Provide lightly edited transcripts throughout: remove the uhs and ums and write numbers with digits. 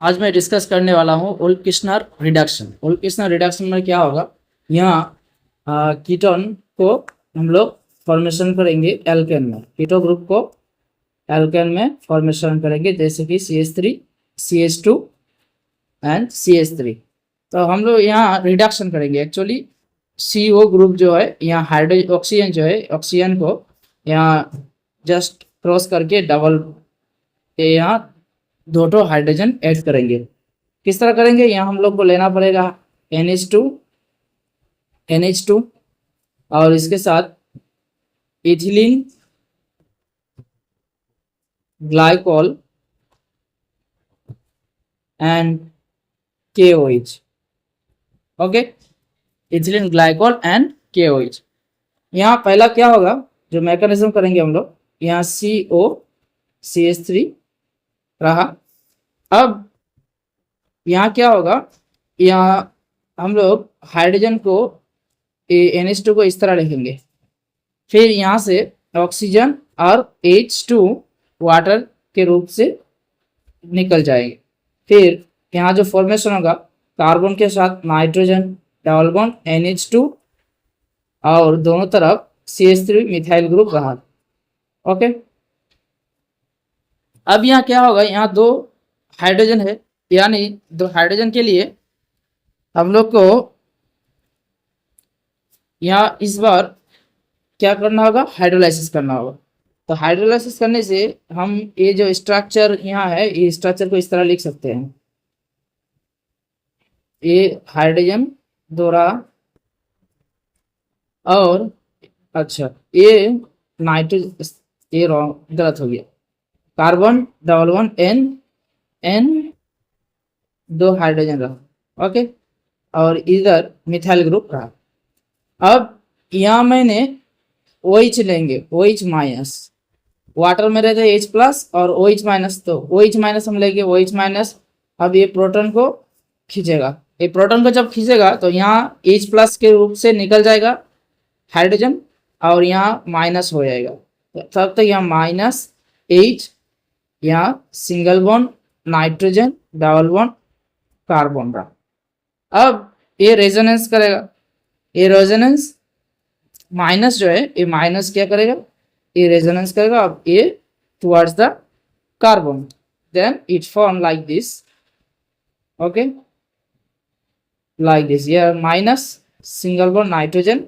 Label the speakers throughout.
Speaker 1: आज मैं डिस्कस करने वाला हूँ उल्किस्नर रिडक्शन। उल्किस्नर रिडक्शन में क्या होगा, यहाँ कीटोन को हम लोग फॉर्मेशन करेंगे एल्केन में, कीटो ग्रुप को एल्केन में फॉर्मेशन करेंगे, जैसे कि CH3, CH2 एंड CH3। तो हम लोग यहाँ रिडक्शन करेंगे। एक्चुअली CO ग्रुप जो है, यहाँ हाइड्रोजन ऑक्सीजन जो है, ऑक्सीजन को यहाँ जस्ट क्रॉस करके डबल यहाँ दो हाइड्रोजन ऐड करेंगे। किस तरह करेंगे, यहाँ हम लोग को लेना पड़ेगा NH2 और इसके साथ ethylene glycol and KOH। Okay, ethylene glycol and KOH। यहाँ पहला क्या होगा, जो मैकेनिज्म करेंगे हम लोग, यहाँ COCH3 रहा। अब यहाँ क्या होगा, यहाँ हम लोग हाइड्रोजन को NH2 को इस तरह लिखेंगे, फिर यहाँ से ऑक्सीजन और H2 वाटर के रूप से निकल जाएंगे। फिर यहाँ जो फॉर्मेशन होगा, कार्बन के साथ नाइट्रोजन, डबल बॉन्ड NH2 और दोनों तरफ CH3 मिथाइल ग्रुप रहा। ओके, अब यहाँ क्या होगा, यहाँ दो हाइड्रोजन है, यानी दो हाइड्रोजन के लिए हम लोग को यहाँ इस बार क्या करना होगा, हाइड्रोलाइसिस करना होगा। तो हाइड्रोलाइसिस करने से हम ये जो स्ट्रक्चर यहाँ है, ये स्ट्रक्चर को इस तरह लिख सकते हैं, ये हाइड्रोजन दोहरा और अच्छा ये नाइट्रोजन, ये रॉन्ग, गलत हो गया, कार्बन डबल वन N दो हाइड्रोजन रहा। ओके, और इधर मिथाइल ग्रुप रहा। अब यहाँ मैंने OH लेंगे, OH माइनस, वाटर में रहता है H प्लस और OH माइनस, तो OH माइनस हम लेंगे, OH माइनस। अब ये प्रोटॉन को खींचेगा, ये प्रोटॉन को जब खींचेगा तो यहाँ H प्लस के रूप से निकल जाएगा हाइड्रोजन और यहाँ माइनस हो जाएगा। तो तब तक यहाँ माइनस H, यहाँ single bond nitrogen, double bond carbon रहा। अब ये रेजोनेंस करेगा, ये रेजोनेंस माइनस जो है, ये माइनस क्या करेगा, ये रेजोनेंस करेगा। अब ये towards the carbon, then it form like this. Okay, like this, ये माइनस सिंगल बॉन्ड नाइट्रोजन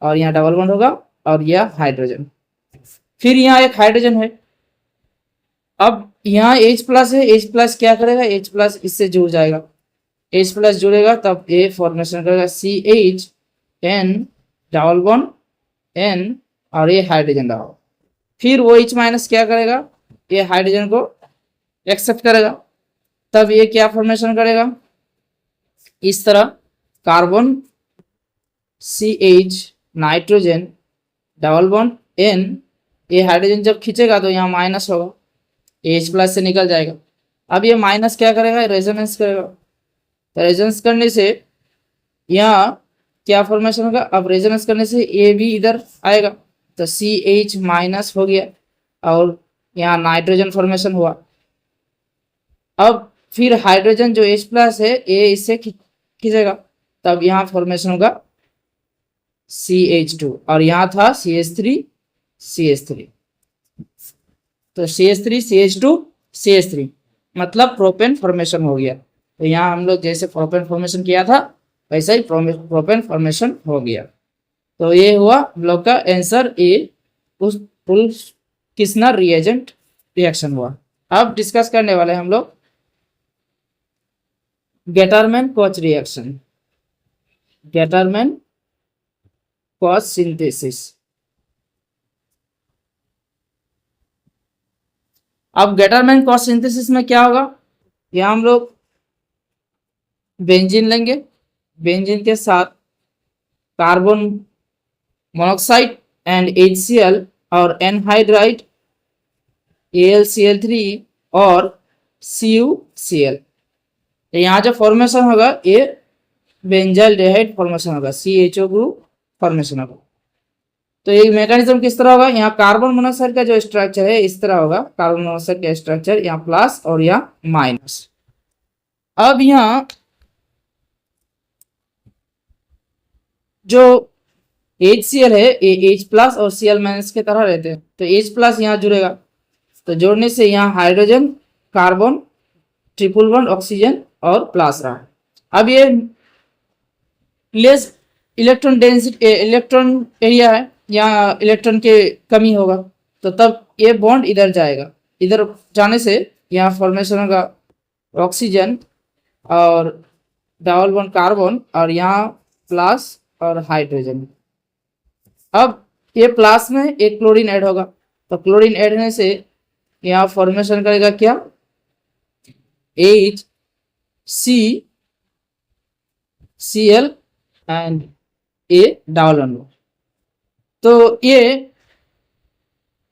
Speaker 1: और यहाँ डबल बॉन्ड होगा और यह हाइड्रोजन, फिर यहाँ एक हाइड्रोजन है। अब यहाँ H प्लस है, H प्लस क्या करेगा, H प्लस इससे जुड़ जाएगा, H प्लस जुड़ेगा तब ये फॉर्मेशन करेगा CHN डबल बॉन्ड N और ये हाइड्रोजन रहा। फिर वो H माइनस क्या करेगा, ये हाइड्रोजन को एक्सेप्ट करेगा, तब ये क्या फॉर्मेशन करेगा, इस तरह carbon CH nitrogen double bond N, ये हाइड्रोजन जब खींचेगा तो यहाँ माइनस होगा, H प्लस से निकल जाएगा। अब ये माइनस क्या करेगा, रेजोनेंस करेगा, तो रेजोनेंस करने से यहाँ क्या फॉर्मेशन होगा, अब रेजोनेंस करने से ये भी इधर आएगा, तो CH माइनस हो गया और यहाँ नाइट्रोजन फॉर्मेशन हुआ। अब फिर हाइड्रोजन जो H प्लस है, ये इससे खींचेगा, तब यहाँ फॉर्मेशन होगा CH2 और यहाँ था CH3 तो CH3 मतलब प्रोपेन फॉर्मेशन हो गया। तो यहाँ हम लोग जैसे प्रोपेन फॉर्मेशन किया था वैसा ही प्रोपेन फॉर्मेशन हो गया। तो ये हुआ हम लोग का आंसर, ए उस उल्किस्नर रिएजेंट रिएक्शन हुआ। अब डिस्कस करने वाले हम लोग गेटरमैन-कोच रिएक्शन, गेटरमैन-कोच सिंथेसिस। अब गेटरमैन-कोच सिंथेसिस में क्या होगा, यहाँ हम लोग बेंजीन लेंगे, बेंजीन के साथ कार्बन मोनोक्साइड एंड HCl और एनहाइड्राइड AlCl3 और CuCl। यहाँ जो फॉर्मेशन होगा ये बेंजाइलडेहाइड फॉर्मेशन होगा, CHO ग्रुप फॉर्मेशन होगा। तो ये मैकेनिज्म किस तरह होगा, यहाँ कार्बन मोनोक्साइड का जो स्ट्रक्चर है इस तरह होगा, कार्बन मोनोक्साइड का स्ट्रक्चर यहाँ प्लस और यहाँ माइनस। अब यहाँ जो HCl है ये H प्लस और Cl माइनस के तरह रहते हैं, तो H प्लस यहाँ जुड़ेगा, तो जोड़ने से यहाँ hydrogen, carbon, triple bond, oxygen और प्लस रहा। अब ये less electron density, electron area है, यहाँ इलेक्ट्रॉन के कमी होगा, तो तब ये बॉन्ड इधर जाएगा, इधर जाने से यहाँ फॉर्मेशन होगा ऑक्सीजन और डबल बॉन्ड कार्बन और यहाँ प्लस और हाइड्रोजन। अब ये प्लस में एक क्लोरीन ऐड होगा, तो क्लोरीन ऐड होने से यहाँ फॉर्मेशन करेगा क्या, H C Cl and A double bond. तो ये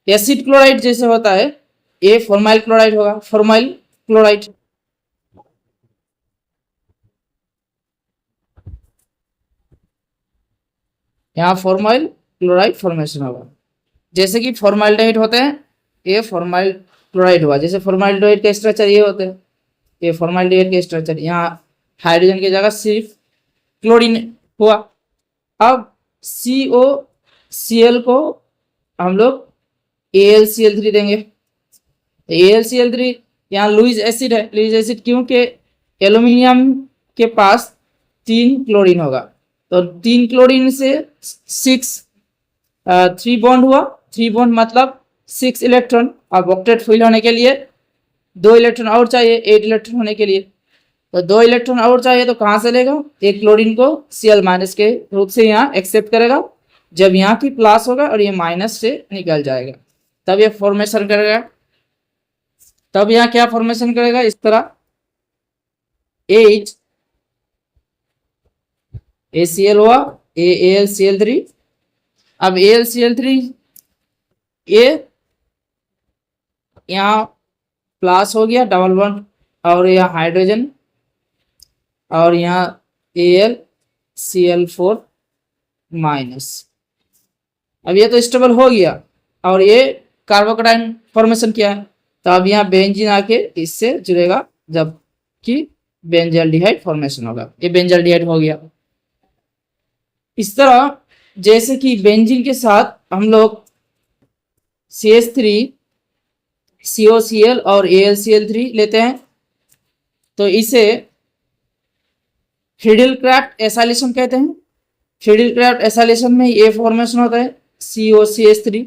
Speaker 1: एसिड क्लोराइड जैसे होता है, ये फॉर्माइल क्लोराइड होगा, फॉर्माइल क्लोराइड। यहाँ फॉर्माइल क्लोराइड फॉर्मेशन होगा, जैसे कि फॉर्माल्डिहाइड होते हैं, ये फॉर्माइल क्लोराइड हुआ। जैसे फॉर्माल्डिहाइड का स्ट्रक्चर ये होते हैं, ये फॉर्माल्डिहाइड का स्ट्रक्चर, यहाँ हाइड्रोजन की जगह सिर्फ क्लोरीन हुआ। अब COCl को हम लोग AlCl3 देंगे। AlCl3 यहाँ लुईस एसिड है, लुईस एसिड क्योंकि एल्यूमिनियम के पास 3 क्लोरीन होगा, तो 3 क्लोरीन से 3 बॉन्ड हुआ, 3 बॉन्ड मतलब 6 इलेक्ट्रॉन। अब ऑक्टेट फुल होने के लिए 2 इलेक्ट्रॉन और चाहिए, 8 इलेक्ट्रॉन होने के लिए, तो 2 इलेक्ट्रॉन और चाहिए, तो कहाँ से लेगा, एक क्लोरीन को Cl माइनस के रूप से यहाँ एक्सेप्ट करेगा, जब यहाँ की प्लस होगा और ये माइनस से निकल जाएगा, तब ये फॉर्मेशन करेगा। तब यहाँ क्या फॉर्मेशन करेगा, इस तरह H ACl हुआ, AlCl3। अब AlCl3 ये यहाँ प्लस हो गया डबल बॉन्ड, और यहाँ हाइड्रोजन, और यहाँ AlCl4 माइनस। अब ये तो स्टेबल हो गया और ये कार्बोकेटाइन फॉर्मेशन किया है, तो अब यहाँ बेंजीन आके इससे जुड़ेगा, जबकि बेंजल्डिहाइड फॉर्मेशन होगा। ये बेंजल्डिहाइड हो गया। इस तरह जैसे कि बेंजीन के साथ हम लोग CH3 COCl और AlCl3 लेते हैं, तो इसे फ्रीडल-क्राफ्ट एसाइलेशन कहते हैं। फ्रीडल-क्राफ्ट एसाइलेशन में ये फॉर्मेशन होता है COCH3,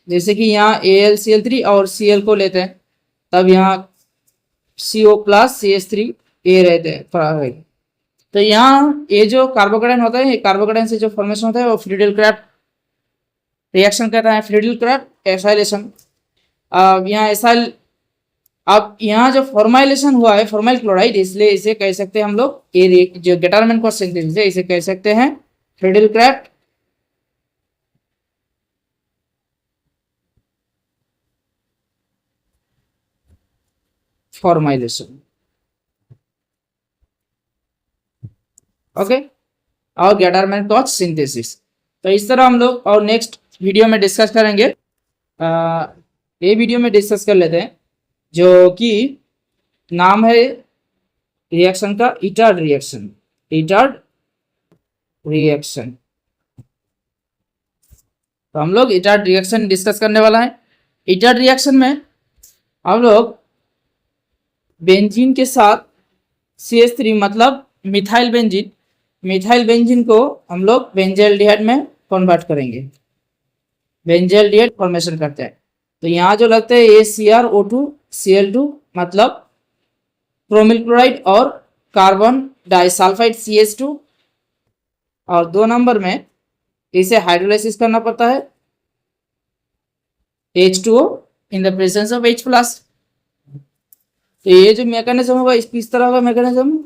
Speaker 1: जैसे कि यहाँ AlCl3 और Cl को लेते हैं, तब यहाँ CO प्लस CH3 ये रहते हैं। तो यहाँ ये जो कार्बोकेटाइन होता है, ये कार्बोकेटाइन से जो फॉर्मेशन होता है वो फ्रीडल-क्राफ्ट रिएक्शन कहता है, फ्रीडल-क्राफ्ट एसाइलेशन। अब यहाँ जो फॉर्माइलेशन हुआ है फॉर्माइल क्लोराइड, इसलिए इसे कह सकते हैं हम लोग, ये जो गेटरमैन को सिंथेसिस है इसे कह सकते हैं फ्रीडल-क्राफ्ट फॉर्माइलेशन। ओके, और गेटरमैन को सिंथेसिस। तो इस तरह हम लोग और नेक्स्ट वीडियो में डिस्कस करेंगे। ये वीडियो में डिस्कस कर लेते हैं जो कि नाम है रिएक्शन का इटार्ड रिएक्शन। इटार्ड रिएक्शन, तो हम लोग इटार्ड रिएक्शन डिस्कस करने वाला है। इटार्ड रिएक्शन में हम लोग बेंजीन के साथ CH3 मतलब मिथाइल बेंजीन को हम लोग बेंजल्डिहाइड में कन्वर्ट करेंगे, बेंजल्डिहाइड फॉर्मेशन करते हैं। तो यहाँ जो लगते हैं ये CrO2 Cl2 मतलब क्रोमिल क्लोराइड और कार्बन डाइसल्फाइड CH2, और 2 नंबर में इसे हाइड्रोलाइसिस करना पड़ता है H2O in the presence of H plus. तो ये जो मैकेनिज्म होगा इस तरह का मैकेनिज्म,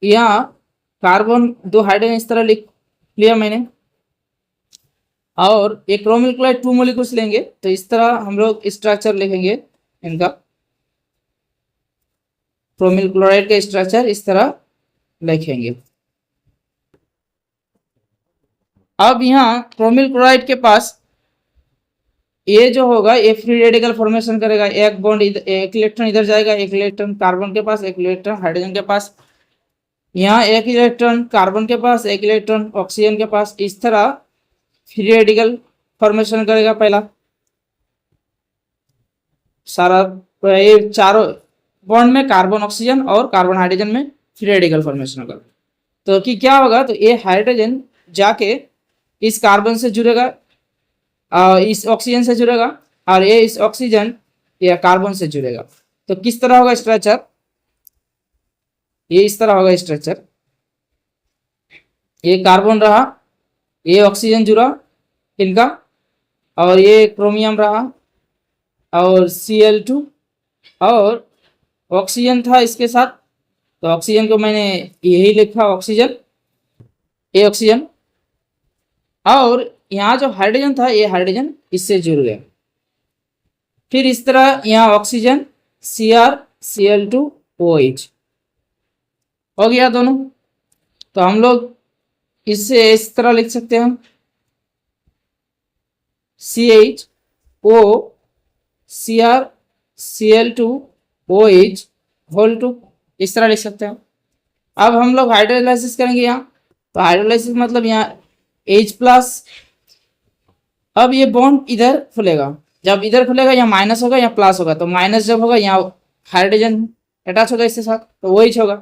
Speaker 1: यहाँ कार्बन 2 हाइड्रोजन इस तरह लिख लिया मैंने, और एक क्रोमिल क्लोराइड 2 मोलिक्यूल्स लेंगे, तो इस तरह हम लोग स्ट्रक्चर लिखेंगे इनका। क्रोमिल क्लोराइड का स्ट्रक्चर इस तरह लिखेंगे। अब यहाँ क्रोमिल क्लोराइड के पास ये जो होगा ये फ्री रेडिकल फॉर्मेशन करेगा, एक बॉन्ड एक इलेक्ट्रॉन इधर जाएगा, एक इलेक्ट्रॉन कार्बन के पास, एक इलेक्ट्रॉन हाइड्रोजन के पास, यहाँ एक इलेक्ट्रॉन कार्बन के पास, एक इलेक्ट्रॉन ऑक्सीजन के पास, इस तरह फ्री रेडिकल फॉर्मेशन करेगा पहला सारा। ये चारों बॉन्ड में कार्बन ऑक्सीजन और कार्बन हाइड्रोजन में फ्री रेडिकल फॉर्मेशन होगा। तो कि क्या होगा, तो ये हाइड्रोजन जाके इस कार्बन से जुड़ेगा, इस ऑक्सीजन से जुड़ेगा, और ये इस ऑक्सीजन या कार्बन से जुड़ेगा। तो किस तरह होगा स्ट्रक्चर, ये इस तरह होगा स्ट्रक्चर। ये कार्बन रहा, ये ऑक्सीजन जुड़ा इनका, और ये क्रोमियम रहा और Cl2 और ऑक्सीजन था इसके साथ। तो ऑक्सीजन को मैंने यही लिखा ऑक्सीजन, ये ऑक्सीजन, और यहाँ जो हाइड्रोजन था ये हाइड्रोजन इससे जुड़ गया। फिर इस तरह यहाँ ऑक्सीजन CrCl2OH हो गया दोनों। तो हम लोग इससे इस तरह लिख सकते हैं CHO CrCl2OH होल 2, इस तरह लिख सकते हैं। अब हम लोग हाइड्रोलाइसिस करेंगे यहाँ। तो हाइड्रोलाइसिस मतलब यहाँ H+, अब ये बॉन्ड इधर खुलेगा, जब इधर खुलेगा यहाँ माइनस होगा, यहाँ प्लस होगा। तो माइनस जब होगा यहाँ हाइड्रोजन अटैच होगा इसके साथ, तो OH होगा।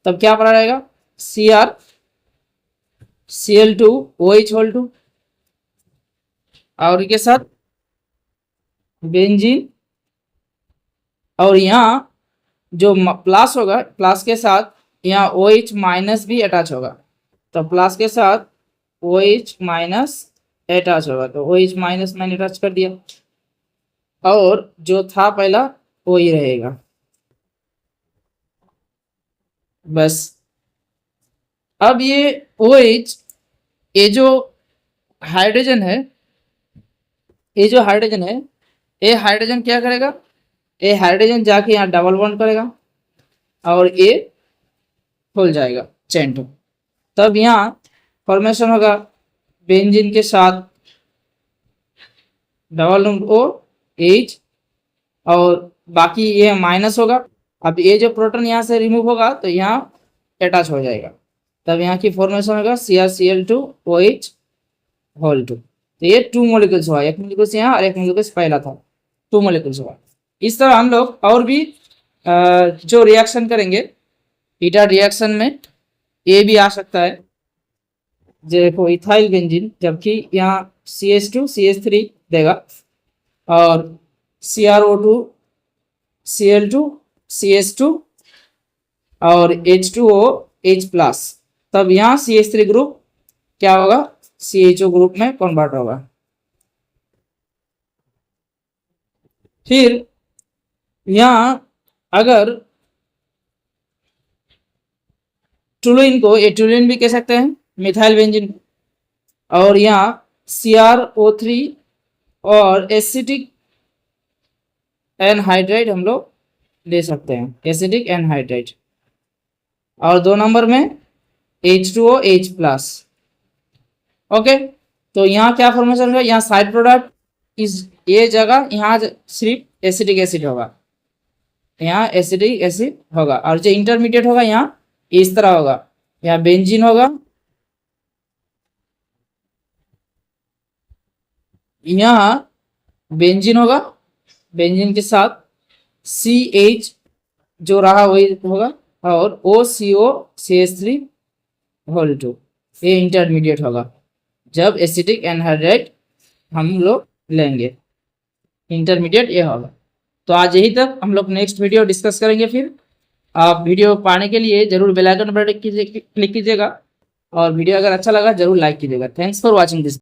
Speaker 1: तब क्या पड़ा रहेगा, CrCl2OH होल 2, और इसके साथ बेंजीन, और यहाँ जो प्लस होगा, प्लस के साथ यहाँ OH माइनस भी अटैच होगा। तो प्लस के साथ OH माइनस अटैच होगा, तो OH माइनस मैंने अटैच कर दिया, और जो था पहला वही रहेगा बस। अब ये OH, ये जो हाइड्रोजन है, ये जो हाइड्रोजन है, ये हाइड्रोजन क्या करेगा, ये हाइड्रोजन जाके यहाँ डबल बॉन्ड करेगा और ये खुल जाएगा चेन टू। तब यहाँ फॉर्मेशन होगा बेंजीन के साथ डबल OH, और बाकी ये माइनस होगा। अब ये जो प्रोटॉन यहाँ से रिमूव होगा तो यहाँ अटैच हो जाएगा, तब यहाँ की फॉर्मेशन होगा CrCl2OH होल 2। तो ये 2 मॉलिक्यूल्स हुआ, एक मॉलिक्यूल्स यहाँ और एक मॉलिक्यूल्स पहला था, 2 मॉलिक्यूल्स हुआ। इस तरह हम लोग और भी जो रिएक्शन करेंगे ईटा रिएक्शन में, ये भी आ सकता है। देखो इथाइल बेंजीन, जबकि यहाँ CH2 CH3 देगा, और CrO2 Cl2 CH2 और H2O H+, तब यहाँ CH3 ग्रुप क्या होगा, CHO ग्रुप में कन्वर्ट होगा। फिर यहाँ अगर टुलुइन को, ये टुलुइन भी कह सकते हैं मिथाइल बेंजीन, और यहाँ CrO3 और एसिटिक एनहाइड्राइड हम लोग ले सकते हैं, एसिटिक एनहाइड्राइड, और 2 नंबर में H2O H+। ओके, तो यहाँ क्या फॉर्मेशन होगा, यहाँ साइड प्रोडक्ट इस ये जगह यहाँ सिर्फ एसिटिक एसिड होगा, यहाँ एसिटिक एसिड होगा, और जो इंटरमीडिएट होगा यहाँ इस तरह होगा, यहाँ बेंजीन होगा, यहाँ बेंजीन होगा, बेंजीन के साथ CH जो रहा वही होगा, और OCO CH3 होल 2, ये इंटरमीडिएट होगा जब एसिटिक एनहाइड्राइड हम लोग लेंगे, इंटरमीडिएट ये होगा। तो आज यही तक, हम लोग नेक्स्ट वीडियो डिस्कस करेंगे। फिर आप वीडियो पाने के लिए जरूर बेल आइकन पर क्लिक कीजिएगा, और वीडियो अगर अच्छा लगा जरूर लाइक कीजिएगा। Thanks for watching this.